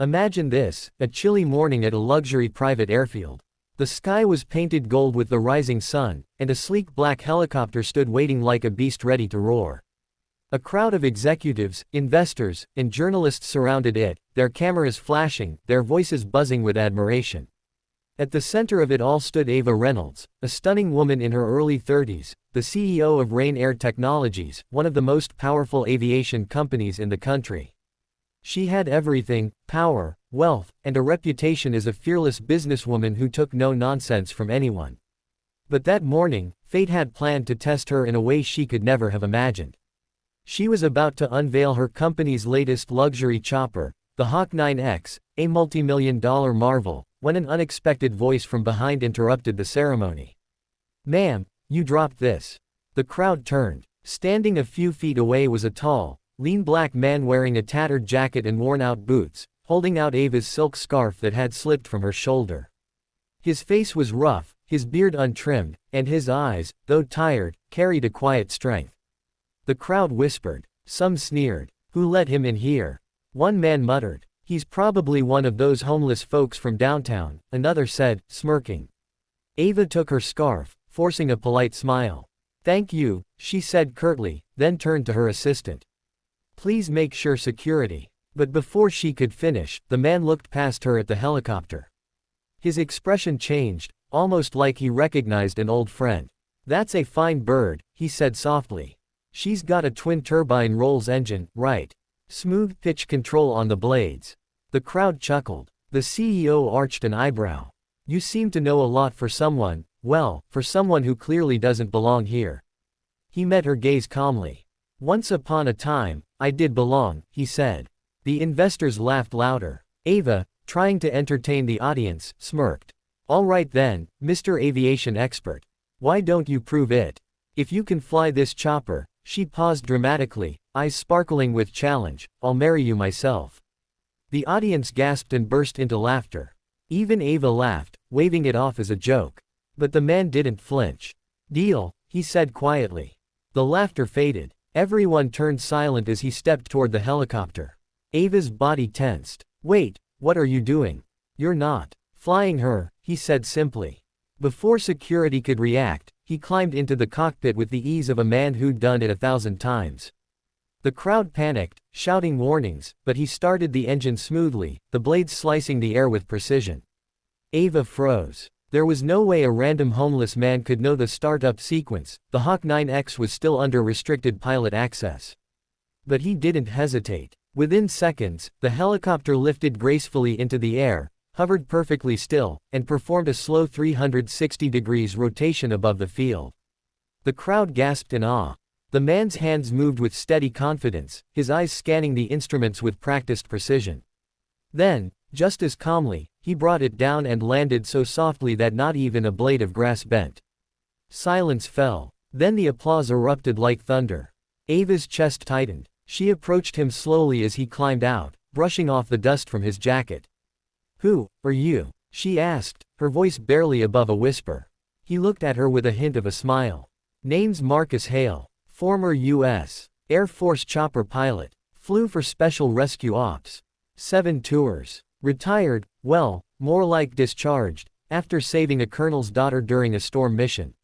Imagine this, a chilly morning at a luxury private airfield. The sky was painted gold with the rising sun, and a sleek black helicopter stood waiting like a beast ready to roar. A crowd of executives, investors, and journalists surrounded it, their cameras flashing, their voices buzzing with admiration. At the center of it all stood Ava Reynolds, a stunning woman in her early 30s, the CEO of Rain Air Technologies, one of the most powerful aviation companies in the country. She had everything: power, wealth, and a reputation as a fearless businesswoman who took no nonsense from anyone. But that morning, fate had planned to test her in a way she could never have imagined. She was about to unveil her company's latest luxury chopper, the Hawk 9X, a multi-million-dollar marvel, when an unexpected voice from behind interrupted the ceremony. "Ma'am, you dropped this." The crowd turned. Standing a few feet away was a tall, lean black man wearing a tattered jacket and worn-out boots, holding out Ava's silk scarf that had slipped from her shoulder. His face was rough, his beard untrimmed, and his eyes, though tired, carried a quiet strength. The crowd whispered. Some sneered. "Who let him in here?" One man muttered. "He's probably one of those homeless folks from downtown," another said, smirking. Ava took her scarf, forcing a polite smile. "Thank you," she said curtly, then turned to her assistant. "Please make sure security." But before she could finish, the man looked past her at the helicopter. His expression changed, almost like he recognized an old friend. "That's a fine bird," he said softly. "She's got a twin-turbine Rolls engine, right? Smooth pitch control on the blades." The crowd chuckled. The CEO arched an eyebrow. "You seem to know a lot for someone, well, for someone who clearly doesn't belong here." He met her gaze calmly. "Once upon a time, I did belong," he said. The investors laughed louder. Ava, trying to entertain the audience, smirked. "All right then, Mr. Aviation Expert. Why don't you prove it? If you can fly this chopper," she paused dramatically, eyes sparkling with challenge, "I'll marry you myself." The audience gasped and burst into laughter. Even Ava laughed, waving it off as a joke. But the man didn't flinch. "Deal," he said quietly. The laughter faded. Everyone turned silent as he stepped toward the helicopter. Ava's body tensed. "Wait, what are you doing?" "You're not flying her," he said simply. Before security could react, he climbed into the cockpit with the ease of a man who'd done it 1,000 times. The crowd panicked, shouting warnings, but he started the engine smoothly, the blades slicing the air with precision. Ava froze. There was no way a random homeless man could know the startup sequence. The Hawk 9X was still under restricted pilot access. But he didn't hesitate. Within seconds, the helicopter lifted gracefully into the air, hovered perfectly still, and performed a slow 360 degrees rotation above the field. The crowd gasped in awe. The man's hands moved with steady confidence, his eyes scanning the instruments with practiced precision. Then, just as calmly, he brought it down and landed so softly that not even a blade of grass bent. Silence fell. Then the applause erupted like thunder. Ava's chest tightened. She approached him slowly as he climbed out, brushing off the dust from his jacket. "Who are you?" she asked, her voice barely above a whisper. He looked at her with a hint of a smile. "Name's Marcus Hale. Former U.S. Air Force chopper pilot. Flew for Special Rescue Ops. 7 tours. Retired, well, more like discharged, after saving a colonel's daughter during a storm mission.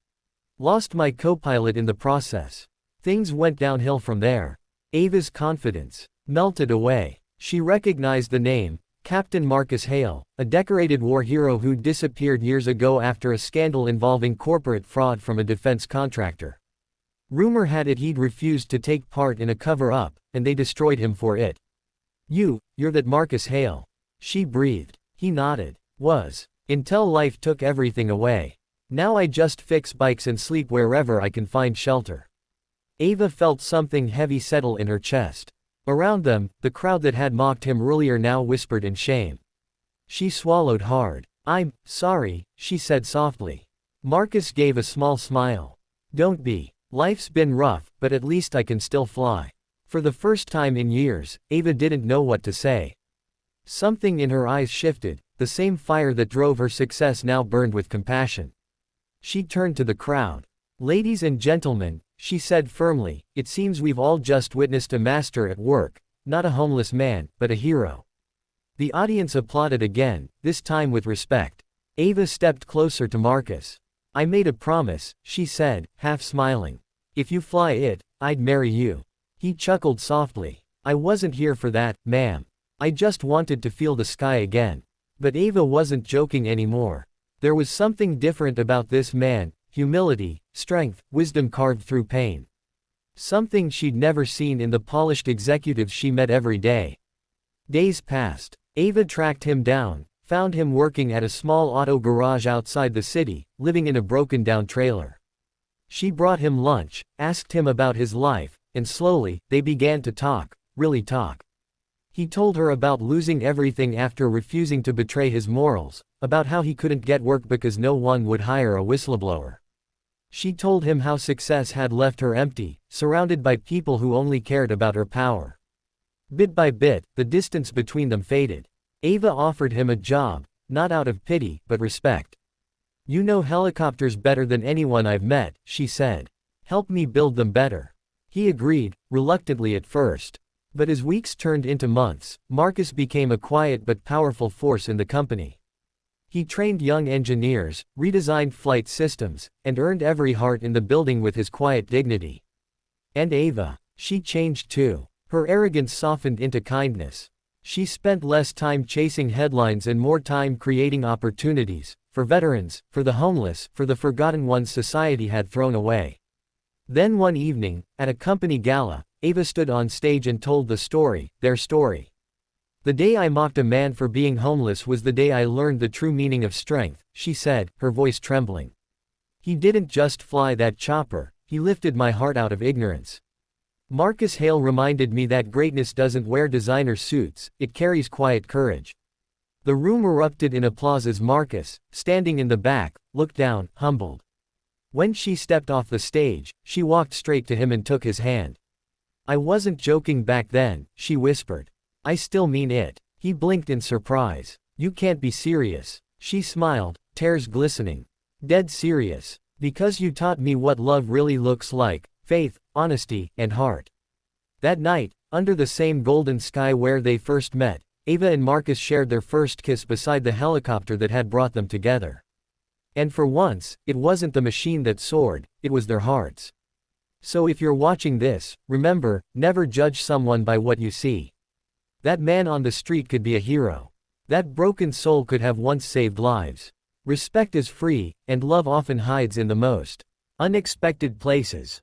Lost my co-pilot in the process. Things went downhill from there." Ava's confidence melted away. She recognized the name, Captain Marcus Hale, a decorated war hero who disappeared years ago after a scandal involving corporate fraud from a defense contractor. Rumor had it he'd refused to take part in a cover-up, and they destroyed him for it. You're that Marcus Hale." She breathed. He nodded. "Was. Until life took everything away. Now I just fix bikes and sleep wherever I can find shelter." Ava felt something heavy settle in her chest. Around them, the crowd that had mocked him earlier now whispered in shame. She swallowed hard. "I'm sorry," she said softly. Marcus gave a small smile. "Don't be. Life's been rough, but at least I can still fly." For the first time in years, Ava didn't know what to say. Something in her eyes shifted, the same fire that drove her success now burned with compassion. She turned to the crowd. "Ladies and gentlemen," she said firmly, "it seems we've all just witnessed a master at work, not a homeless man, but a hero." The audience applauded again, this time with respect. Ava stepped closer to Marcus. I made a promise, she said, half smiling. If you fly it, I'd marry you. He chuckled softly. I wasn't here for that, ma'am. I just wanted to feel the sky again. But Ava wasn't joking anymore. There was something different about this man, humility, strength, wisdom carved through pain. Something she'd never seen in the polished executives she met every day. Days passed. Ava tracked him down, found him working at a small auto garage outside the city, living in a broken-down trailer. She brought him lunch, asked him about his life, and slowly, they began to talk, really talk. He told her about losing everything after refusing to betray his morals, about how he couldn't get work because no one would hire a whistleblower. She told him how success had left her empty, surrounded by people who only cared about her power. Bit by bit, the distance between them faded. Ava offered him a job, not out of pity, but respect. You know helicopters better than anyone I've met, she said. Help me build them better. He agreed, reluctantly at first. But as weeks turned into months, Marcus became a quiet but powerful force in the company. He trained young engineers, redesigned flight systems, and earned every heart in the building with his quiet dignity. And Ava, she changed too. Her arrogance softened into kindness. She spent less time chasing headlines and more time creating opportunities, for veterans, for the homeless, for the forgotten ones society had thrown away. Then one evening, at a company gala, Ava stood on stage and told the story, their story. The day I mocked a man for being homeless was the day I learned the true meaning of strength, she said, her voice trembling. He didn't just fly that chopper, he lifted my heart out of ignorance. Marcus Hale reminded me that greatness doesn't wear designer suits, it carries quiet courage. The room erupted in applause as Marcus, standing in the back, looked down, humbled. When she stepped off the stage, she walked straight to him and took his hand. I wasn't joking back then, she whispered. I still mean it. He blinked in surprise. You can't be serious. She smiled, tears glistening. Dead serious. Because you taught me what love really looks like, faith, honesty, and heart. That night, under the same golden sky where they first met, Ava and Marcus shared their first kiss beside the helicopter that had brought them together. And for once, it wasn't the machine that soared, it was their hearts. So if you're watching this, remember, never judge someone by what you see. That man on the street could be a hero. That broken soul could have once saved lives. Respect is free, and love often hides in the most unexpected places.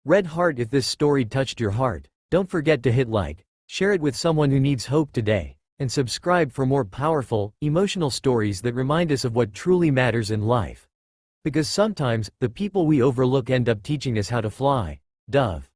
Red heart if this story touched your heart. Don't forget to hit like, share it with someone who needs hope today, and subscribe for more powerful, emotional stories that remind us of what truly matters in life. Because sometimes, the people we overlook end up teaching us how to fly. Dove.